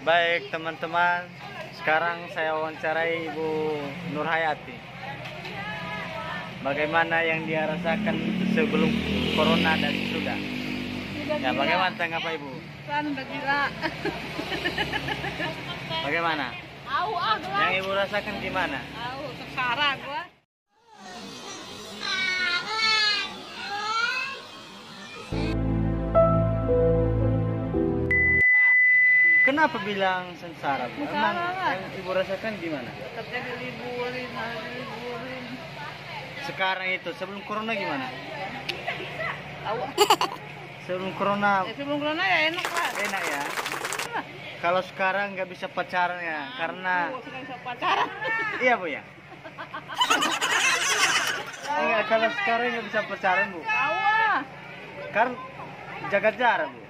Baik teman-teman, sekarang saya wawancarai Ibu Nurhayati. Bagaimana yang dia rasakan sebelum corona dan sudah? Ya, bagaimana tanggapan Ibu? Kan udah gila. Bagaimana? Yang Ibu rasakan gimana? Sekarang gua. Kenapa bilang sengsara, Bu? Sengsara Emang lah. yang Ibu rasakan gimana? Kerja diliburin, diliburin. Sekarang itu, sebelum corona gimana? Tahu. Sebelum corona Sebelum corona ya enak lah. enak ya? Kalau sekarang nggak bisa pacaran ya, karena Gua suka bisa pacaran. iya Bu ya? Enggak, kalau sekarang nggak bisa pacaran Bu, Tahu ah. kan jaga jarak Bu,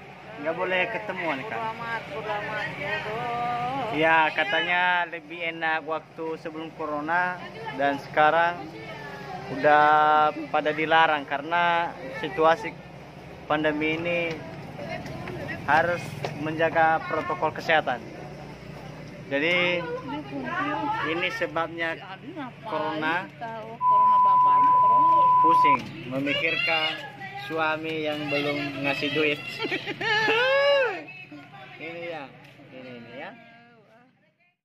nggak boleh ketemuan kan? Amat, bodoh. Ya katanya lebih enak waktu sebelum corona dan sekarang udah pada dilarang karena situasi pandemi ini harus menjaga protokol kesehatan. Jadi ini sebabnya corona. Tahu corona bapak, corona. Pusing memikirkan suami yang belum ngasih duit. Ini ya.